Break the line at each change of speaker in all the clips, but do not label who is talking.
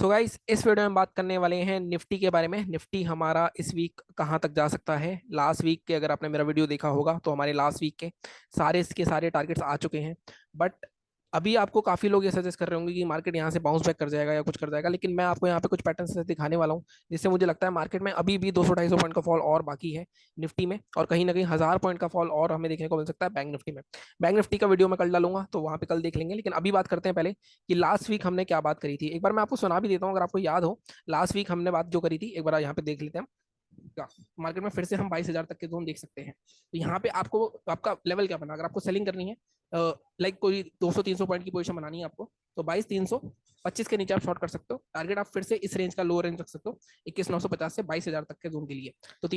तो गाइस इस वीडियो में बात करने वाले हैं निफ्टी के बारे में। निफ्टी हमारा इस वीक कहाँ तक जा सकता है। लास्ट वीक के अगर आपने मेरा वीडियो देखा होगा तो हमारे लास्ट वीक के सारे टारगेट्स आ चुके हैं। बट अभी आपको काफी लोग ये सजेस्ट कर रहे होंगे कि मार्केट यहाँ से बाउंस बैक कर जाएगा या कुछ कर जाएगा, लेकिन मैं आपको यहाँ पे कुछ पैटर्न्स दिखाने वाला हूँ जिससे मुझे लगता है मार्केट में अभी भी 200-250 पॉइंट का फॉल और बाकी है निफ्टी में, और कहीं ना कहीं 1000 पॉइंट का फॉल और हमें देखने को मिल सकता है बैंक निफ्टी में। बैंक निफ्टी का वीडियो मैं कल डालूंगा तो वहां पे कल देख लेंगे, लेकिन अभी बात करते हैं पहले कि लास्ट वीक हमने क्या बात करी थी। एक बार मैं आपको सुना भी देता हूँ अगर आपको याद हो। लास्ट वीक हमने बात जो करी थी एक बार यहाँ पे देख लेते हैं। मार्केट में फिर से हम 22,000 तक के जोन देख सकते हैं। तो यहाँ पे आपको आपका लेवल क्या बना, अगर आपको सेलिंग करनी है लाइक कोई 200-300 पॉइंट की पोजीशन बनानी है आपको, तो 22,325 के नीचे आप शॉर्ट कर सकते हो। टारगेट आप फिर से इस रेंज का लोअर रेंज रख सकते हो 21,950 से 22,000 तक के जोन के लिए। तो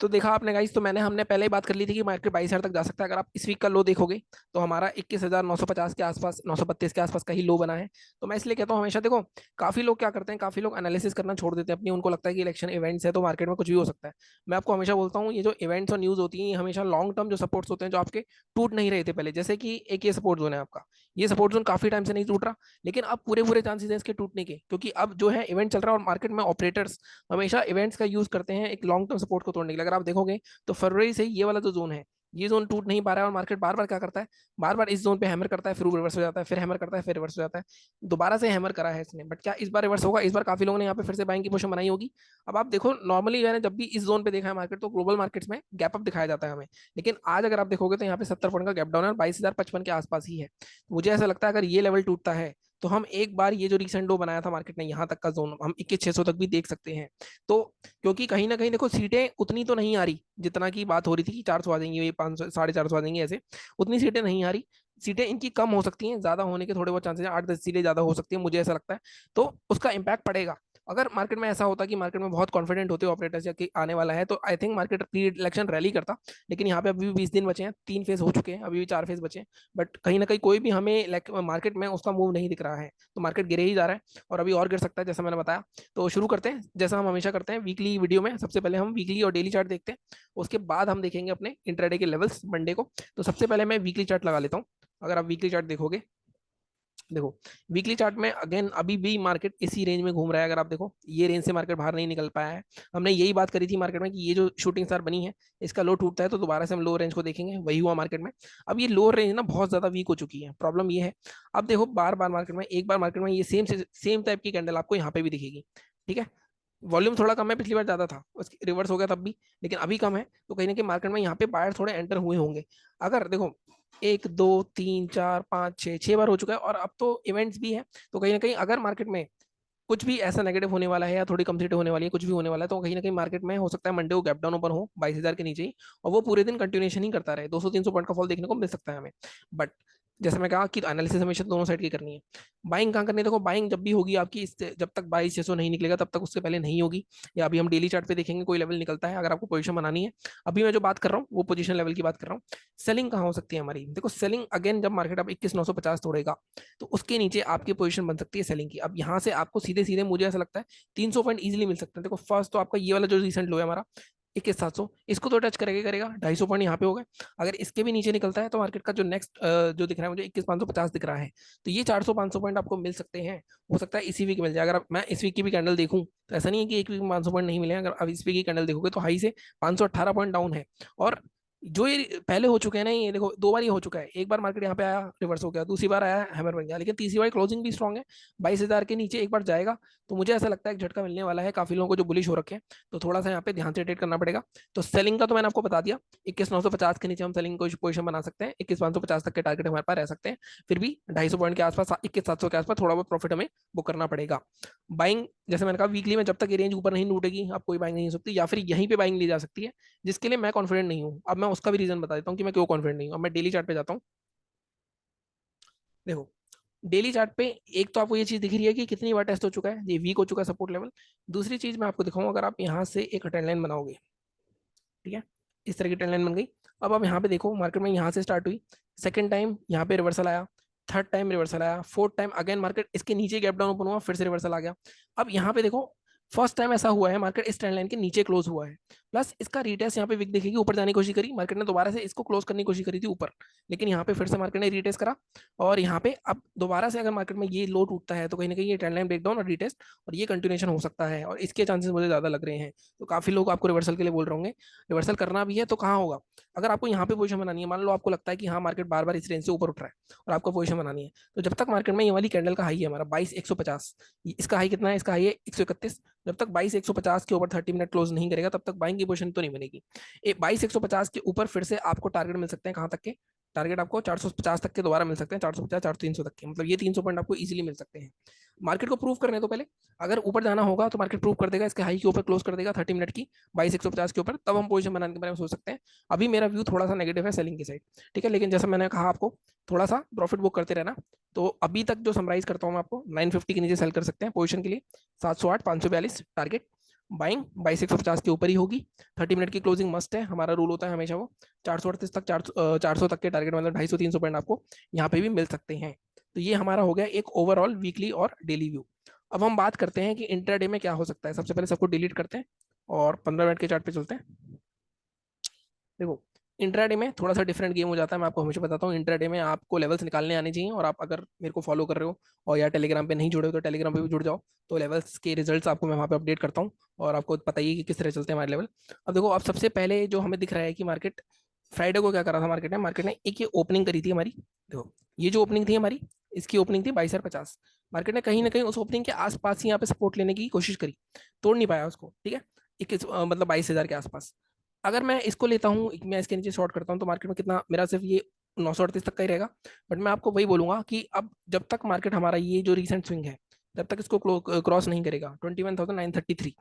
तो देखा आपने गाइस, तो हमने पहले ही बात कर ली थी कि मार्केट 22,000 तक जा सकता है। अगर आप इस वीक का लो देखोगे तो हमारा 21,950 के आसपास, 932 के आसपास का ही लो बना है। तो मैं इसलिए कहता हूँ हमेशा देखो, काफी लोग क्या करते हैं, काफी लोग एनालिसिस करना छोड़ देते हैं अपनी। उनको लगता है कि इलेक्शन इवेंट्स है तो मार्केट में कुछ भी हो सकता है। मैं आपको हमेशा बोलता हूँ ये जो इवेंट्स और न्यूज होती है ये हमेशा लॉन्ग टर्म जो सपोर्ट्स होते हैं जो आपके टूट नहीं रहे थे पहले, जैसे कि एक ये सपोर्ट जोन है आपका, ये सपोर्ट जोन काफी टाइम से नहीं टूट रहा, लेकिन अब पूरे पूरे चांसेस हैं इसके टूटने के, क्योंकि अब जो है इवेंट चल रहा है और मार्केट में ऑपरेटर्स हमेशा इवेंट्स का यूज करते हैं एक लॉन्ग टर्म सपोर्ट को तोड़ने के लिए। अगर आप देखोगे तो फरवरी से ये वाला जो जोन है, ये जोन टूट नहीं पा रहा है और मार्केट बार बार क्या करता है, बार बार इस जोन पे हैमर करता है, फिर रिवर्स हो जाता है, फिर हैमर करता है, फिर रिवर्स हो जाता है। दोबारा से हैमर करा है इसने, बट क्या इस बार रिवर्स होगा? इस बार काफी लोगों ने यहाँ पे फिर से बाइंग की पोजीशन बनाई होगी। अब आप देखो नॉर्मली मैंने जब भी इस जोन पे देखा है मार्केट, तो ग्लोबल मार्केट्स में गैप अप दिखाया जाता है हमें, लेकिन आज अगर आप देखोगे तो यहाँ पे 70 पॉइंट का गैप डाउन है और 22,055 के आसपास ही है। मुझे ऐसा लगता है अगर ये लेवल टूटता है तो हम एक बार ये जो रिसेंट लो बनाया था मार्केट ने यहाँ तक का जोन हम 21,600 तक भी देख सकते हैं। तो क्योंकि कहीं ना कहीं देखो सीटें उतनी तो नहीं आ रही जितना की बात हो रही थी कि 400 आ जाएंगी, 500 450 आ जाएंगी, ऐसे उतनी सीटें नहीं आ रही। सीटें इनकी कम हो सकती हैं, ज्यादा होने के थोड़े बहुत चांसेस हैं, 8-10 सीटें ज्यादा हो सकती है, मुझे ऐसा लगता है। तो उसका इम्पैक्ट पड़ेगा। अगर मार्केट में ऐसा होता कि मार्केट में बहुत कॉन्फिडेंट होते ऑपरेटर्स या कि आने वाला है, तो I think market pre election rally करता। लेकिन यहाँ पे अभी भी 20 दिन बचे हैं, 3 फेज हो चुके हैं, अभी भी 4 फेज बचे हैं, बट कहीं ना कहीं कोई भी हमें मार्केट में उसका मूव नहीं दिख रहा है। तो मार्केट गिरे ही जा रहा है और अभी और गिर सकता है जैसा मैंने बताया। तो शुरू करते हैं जैसा हम हमेशा करते हैं वीकली वीडियो में। सबसे पहले हम वीकली और डेली चार्ट देखते हैं, उसके बाद हम देखेंगे अपने इंट्राडे के लेवल्स मंडे को। तो सबसे पहले मैं वीकली चार्ट लगा लेता हूँ। अगर आप वीकली चार्ट देखोगे, देखो वीकली चार्ट में अगेन अभी भी मार्केट इसी रेंज में घूम रहा है। अगर आप देखो ये रेंज से मार्केट बाहर नहीं निकल पाया है। हमने यही बात करी थी मार्केट में कि ये जो शूटिंग स्टार बनी है इसका लो टूटता है तो दोबारा से हम लो रेंज को देखेंगे, वही हुआ मार्केट में। अब ये लो रेंज ना बहुत ज्यादा वीक हो चुकी है, प्रॉब्लम ये है। अब देखो बार बार मार्केट में, एक बार मार्केट में ये सेम टाइप की कैंडल आपको यहाँ पे भी दिखेगी, ठीक है। वॉल्यूम थोड़ा कम है, पिछली बार ज्यादा था, उसकी रिवर्स हो गया तब भी, लेकिन अभी कम है। तो कहीं ना कहीं मार्केट में यहाँ पे बायर थोड़े एंटर हुए होंगे। अगर देखो 1 2 3 4 5 6 बार हो चुका है और अब तो इवेंट्स भी है। तो कहीं ना कहीं अगर मार्केट में कुछ भी ऐसा नेगेटिव होने वाला है या थोड़ी कम सीटें होने वाली है, कुछ भी होने वाला है, तो कहीं ना कहीं मार्केट में हो सकता है मंडे को गैप डाउन ओपन हो 22,000 के नीचे ही, और वो पूरे दिन कंटिन्यूएशन ही करता रहे, 200-300 पॉइंट का फॉल देखने को मिल सकता है हमें। बट जैसे मैं कहा कि एनालिसिस हमेशा दोनों साइड की करनी है। बाइंग कहाँ करनी है? देखो बाइंग जब भी होगी आपकी, जब तक 22,600 नहीं निकलेगा तब तक उससे पहले नहीं होगी। या अभी हम डेली चार्ट पे देखेंगे कोई लेवल निकलता है अगर आपको पोजीशन बनानी है। अभी मैं जो बात कर रहा हूँ वो पोजीशन लेवल की बात कर रहा हूँ। सेलिंग कहाँ हो सकती है हमारी? देखो सेलिंग अगेन जब मार्केट अब 21,950 तोड़ेगा तो उसके नीचे आपकी पोजीशन बन सकती है सेलिंग की। अब यहाँ से आपको सीधे सीधे मुझे ऐसा लगता है 300 पॉइंट इजीली मिल सकते हैं। देखो फर्स्ट तो आपका ये वाला जो रिसेंट लो है हमारा 21,700, इसको तो टच करेगा करेगा, 250 पॉइंट यहाँ पे हो गए। अगर इसके भी नीचे निकलता है तो मार्केट का जो नेक्स्ट जो दिख रहा है मुझे 21,550 दिख रहा है। तो ये 400-500 पॉइंट आपको मिल सकते हैं। हो सकता है इसी वीक मिल जाए। अगर मैं इस वीक की भी कैंडल देखूं तो ऐसा नहीं है कि एक वीक में 500 पॉइंट नहीं मिले। अगर अब इस वीक की कैंडल देखोगे तो हाई से 518 पॉइंट डाउन है। और जो ये पहले हो चुके हैं ना, ये देखो 2 बार ये हो चुका है। एक बार मार्केट यहाँ पे आया रिवर्स हो गया, दूसरी बार आया हैमर बन गया, लेकिन तीसरी बार क्लोजिंग भी स्ट्रॉग है। 22,000 के नीचे एक बार जाएगा तो मुझे ऐसा लगता है एक झटका मिलने वाला है काफी लोगों को जो बुलिश हो रखे हैं। तो थोड़ा सा यहाँ पे ध्यान से ट्रेड करना पड़ेगा। तो सेलिंग का तो मैंने आपको बता दिया, 21,950 के नीचे हम सेलिंग को पोजिशन बना सकते हैं, 21,550 तक के टारगेट हमारे पास रह सकते हैं। फिर भी 250 पॉइंट के आसपास, 21,700 के आसपास थोड़ा बहुत प्रॉफिट हमें बुक करना पड़ेगा। बाइंग जैसे मैंने कहा वीकली में जब तक ये रेंज ऊपर नहीं लूटेगी आप कोई बाइंग नहीं हो सकती, या फिर यहीं पे बाइंग ली जा सकती है, जिसके लिए मैं कॉन्फिडेंट नहीं हूँ। अब मैं उसका भी रीजन बता देता हूँ कि मैं क्यों कॉन्फिडेंट नहीं हूँ। अब मैं डेली चार्ट पे जाता हूँ। देखो डेली चार्ट पे एक तो आपको ये चीज दिख रही है कि कितनी बार टेस्ट हो चुका है, ये वीक हो चुका है सपोर्ट लेवल। दूसरी चीज मैं आपको दिखाऊंगा, अगर आप यहाँ से एक ट्रेंड लाइन बनाओगे, ठीक है, इस तरह की ट्रेंड लाइन बन गई। अब आप यहाँ पे देखो मार्केट में यहाँ से स्टार्ट हुई, सेकंड टाइम यहाँ पे रिवर्सल आया, थर्ड टाइम रिवर्सल आया, फोर्थ टाइम अगेन मार्केट इसके नीचे गैप डाउन ओपन हुआ, फिर से रिवर्सल आ गया। अब यहाँ पे देखो फर्स्ट टाइम ऐसा हुआ है मार्केट इस ट्रेंड लाइन के नीचे क्लोज हुआ है, प्लस इसका रीटेस्ट यहाँ पे विक देखेगी ऊपर जाने की कोशिश करी, मार्केट ने दोबारा से इसको क्लोज करने की कोशिश करी थी ऊपर, लेकिन यहाँ पे फिर से मार्केट ने रीटेस्ट करा, और यहाँ पे अब दोबारा से अगर मार्केट में ये लो टूटता है तो कहीं ना कहीं ये ट्रेंड लाइन ब्रेकडाउन और रीटेस्ट और ये कंटिन्यूएशन हो सकता है, और इसके चांसेस मुझे ज्यादा लग रहे हैं। तो काफी लोग आपको रिवर्सल के लिए बोल रहे होंगे, रिवर्सल करना भी है तो कहाँ होगा? अगर आपको यहाँ पे पोजीशन बनानी है, मान लो आपको लगता है कि हाँ मार्केट बार बार इस रेंज से ऊपर उठ रहा है और आपको पोजीशन बनानी है, तो जब तक मार्केट में ये वाली कैंडल का हाई है हमारा 22,150, इसका हाई कितना है? इसका हाई है 131, जब तक 22,150 के ऊपर 30 मिनट क्लोज नहीं करेगा तब तक बाइंग की पोजीशन तो नहीं बनेगी। 22,150 के ऊपर फिर से आपको टारगेट मिल सकते हैं, कहाँ तक के टारगेट? आपको 450 तक के दोबारा मिल सकते हैं, 450 400 तक के, मतलब ये 300 पॉइंट आपको इजीली मिल सकते हैं। मार्केट को प्रूव करने तो पहले, अगर ऊपर जाना होगा तो मार्केट प्रूव कर देगा, इसके हाई के ऊपर क्लोज कर देगा 30 मिनट की 22,150 के ऊपर, तब हम पोजीशन बनाने के बारे में सोच सकते हैं। अभी मेरा व्यू थोड़ा सा नेगेटिव है सेलिंग की साइड, ठीक है, लेकिन जैसा मैंने कहा आपको थोड़ा सा प्रॉफिट बुक करते रहना। तो अभी तक जो समराइज करता हूँ मैं आपको, 950 के नीचे सेल कर सकते हैं पोजीशन के लिए, 708 542 टारगेट, बाइंग 22,150 के ऊपर ही होगी, 30 मिनट की क्लोजिंग मस्ट है, हमारा रूल होता है हमेशा वो 438 तक, 400 तक के टारगेट, मतलब 250 300 पॉइंट आपको यहाँ पे भी मिल सकते हैं। तो ये हमारा हो गया एक ओवरऑल वीकली और डेली व्यू। अब हम बात करते हैं कि इंट्राडे में क्या हो सकता है। सबसे पहले सबको डिलीट करते हैं और 15 मिनट के चार्ट पे चलते हैं। देखो, इंट्राडे में थोड़ा सा डिफरेंट गेम हो जाता है, मैं आपको हमेशा बताता हूँ। इंट्राडे में आपको लेवल्स निकालने आने चाहिए, और आप अगर मेरे को फॉलो कर रहे हो और या टेलीग्राम पे नहीं जुड़े हो तो टेलीग्राम पे भी जुड़ जाओ, तो लेवल्स के रिजल्ट्स आपको मैं वहाँ पे अपडेट करता हूँ, और आपको पता ही है कि किस तरह चलते हैं हमारे लेवल। अब देखो, अब सबसे पहले जो हमें दिख रहा है कि मार्केट फ्राइडे को क्या करा था, मार्केट ने एक ये ओपनिंग करी थी हमारी। देखो, ये जो ओपनिंग थी हमारी, इसकी ओपनिंग थी 22,050। मार्केट ने कहीं ना कहीं उस ओपनिंग के आसपास ही यहाँ पे सपोर्ट लेने की कोशिश करी, तोड़ नहीं पाया उसको, ठीक है, 21 मतलब 22,000 के आसपास। अगर मैं इसको लेता हूँ, मैं इसके नीचे शॉर्ट करता हूँ, तो मार्केट में कितना मेरा सिर्फ ये 938 तक का ही रहेगा। बट मैं आपको वही बोलूंगा कि अब जब तक मार्केट हमारा ये जो रिसेंट स्विंग है, जब तक इसको क्रॉस नहीं करेगा 21,933,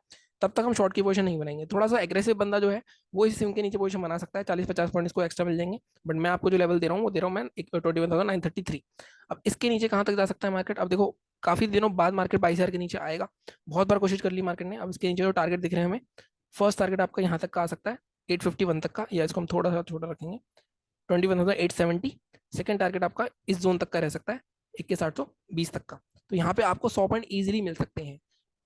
तब तक हम शॉर्ट की पोजीशन नहीं बनाएंगे। थोड़ा सा एग्रेसिव बंदा जो है वो इस स्विंग के नीचे पोजीशन बना सकता है, 40-50 पॉइंट इसको एक्स्ट्रा मिल जाएंगे। बट मैं आपको जो लेवल दे रहा हूँ वो दे रहा हूँ मैं 21,933। अब इसके नीचे कहाँ तक जा सकता है मार्केट? अब देखो, काफी दिनों बाद मार्केट 22,000 के नीचे आएगा, बहुत बार कोशिश कर ली मार्केट ने। अब इसके नीचे जो टारगेट दिख रहे हैं हमें, फर्स्ट टारगेट आपका यहाँ तक का आ सकता है 851 तक का, या इसको हम थोड़ा सा छोटा रखेंगे 21,870। सेकंड टारगेट आपका इस जोन तक का रह सकता है 21,820 तक का। तो यहाँ पे आपको 100 पॉइंट इजीली मिल सकते हैं।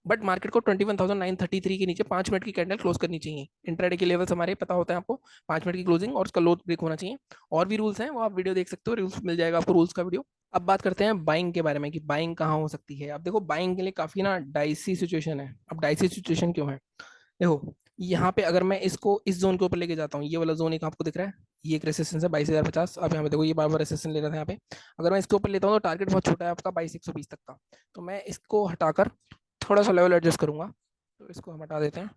बट मार्केट को 21,933 के नीचे 5 मिनट की कैंडल क्लोज करनी चाहिए। इंट्राडे के लेवल्स हमारे पता होता है आपको, 5 मिनट की क्लोजिंग और उसका लो ब्रेक होना चाहिए। और भी रूल्स हैं, वो आप वीडियो देख सकते हो, रूल्स मिल जाएगा आपको रूल्स का वीडियो। अब बात करते हैं बाइंग के बारे में कि बाइंग कहाँ हो सकती है। अब देखो, बाइंग के लिए काफी ना डाइसी सिचुएशन है। अब डाइसी सिचुएशन क्यों है? देखो, यहाँ पे अगर मैं इसको इस जोन के ऊपर लेके जाता हूँ, ये वाला जोन एक आपको दिख रहा है, ये एक रेसिस्टेंस है 22,050। अब यहाँ पे देखो, ये बार बार रेसिस्टेंस ले रहा था यहाँ पे। अगर मैं इसके ऊपर लेता हूँ तो टारगेट बहुत छोटा है आपका 22,120 तक का। तो मैं इसको हटाकर थोड़ा सा लेवल एडजस्ट करूंगा, तो इसको हम हटा देते हैं।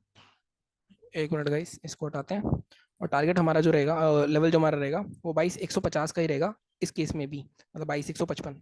एक मिनट गाइस, इसको हटाते हैं। और टारगेट हमारा जो रहेगा, लेवल जो हमारा रहेगा वो 22,150 का ही रहेगा इस केस में भी, मतलब 22,155,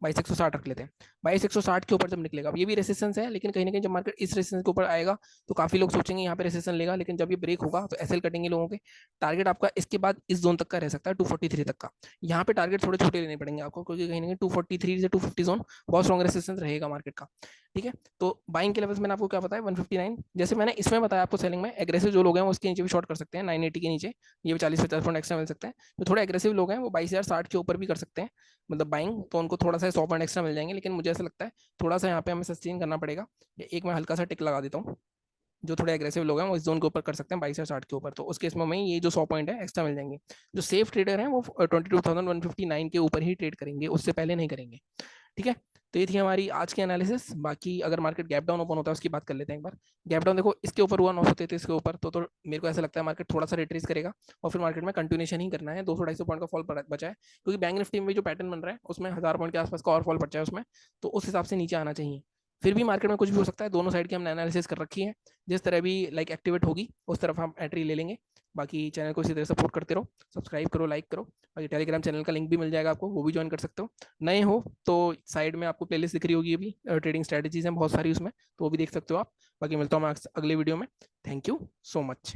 22,160 रख लेते हैं। 22,160 के ऊपर जब निकलेगा, अब ये भी रेसिस्टेंस है, लेकिन कहीं ना कहीं जब मार्केट इस रेसिस्टेंस के ऊपर आएगा तो काफी लोग सोचेंगे यहाँ पे रेसिस्टेंस लेगा, लेकिन जब ये ब्रेक होगा तो एसएल कटेंगे लोगों के। टारगेट आपका इसके बाद इस जोन तक का रह सकता है 243 तक का। यहाँ पे टारगेट थोड़े छोटे लेने पड़ेंगे आपको, क्योंकि कहीं ना कहीं 243 से 250 जोन बहुत स्ट्रॉन्ग रेसिस्टेंस रहेगा मार्केट का, ठीक है। तो बाइंग के लेवल्स मैंने आपको क्या बताया, 159, जैसे मैंने इसमें बताया आपको सेलिंग में एग्रेसिव जो लोग हैं वो उसके नीचे भी शॉर्ट कर सकते हैं, 980 के नीचे ये भी 40-50 पॉइंट एक्स्ट्रा मिल सकते हैं। जो थोड़े एग्रेसिव लोग हैं वो 22,060 के ऊपर भी कर सकते हैं, मतलब बाइंग, तो उनको थोड़ा सा 100 पॉइंट एक्स्ट्रा मिल जाएंगे। लेकिन मुझे ऐसा लगता है थोड़ा सा यहाँ पे हमें सस्टेन करना पड़ेगा। एक मैं हल्का सा टिक लगा देता हूँ, जो थोड़े एग्रेसिव लोग हैं वो इस जोन के ऊपर कर सकते हैं 22,060 के ऊपर, तो उस केस में हमें ये जो 100 पॉइंट है एक्स्ट्रा मिल जाएंगे। जो सेफ ट्रेडर हैं वो 22,159 के ऊपर ही ट्रेड करेंगे, उससे पहले नहीं करेंगे, ठीक है। तो ये थी हमारी आज की एनालिसिस। बाकी अगर मार्केट गैप डाउन ओपन होता है उसकी बात कर लेते हैं एक बार। गैप डाउन देखो, इसके ऊपर हुआ 933 के ऊपर, तो मेरे को ऐसा लगता है मार्केट थोड़ा सा रिट्रेस करेगा और फिर मार्केट में कंटिन्यूशन ही करना है। 200-250 पॉइंट का फॉल बचा है, क्योंकि बैंक निफ्टी में जो पैटर्न बन रहा है उसमें 1,000 पॉइंट के आसपास का और फॉल बचा है उसमें, तो उस हिसाब से नीचे आना चाहिए। फिर भी मार्केट में कुछ भी हो सकता है, दोनों साइड की हमने एनालिसिस कर रखी है, जिस तरह भी लाइक एक्टिवेट होगी उस तरफ हम एंट्री ले लेंगे। बाकी चैनल को इसी तरह सपोर्ट करते रहो, सब्सक्राइब करो, लाइक करो। बाकी टेलीग्राम चैनल का लिंक भी मिल जाएगा आपको, वो भी ज्वाइन कर सकते हो। नए हो तो साइड में आपको प्लेलिस्ट दिख रही होगी, अभी ट्रेडिंग स्ट्रेटजीज हैं बहुत सारी उसमें, तो वो भी देख सकते हो आप। बाकी मिलता हूँ मैं अगले वीडियो में। Thank you so much.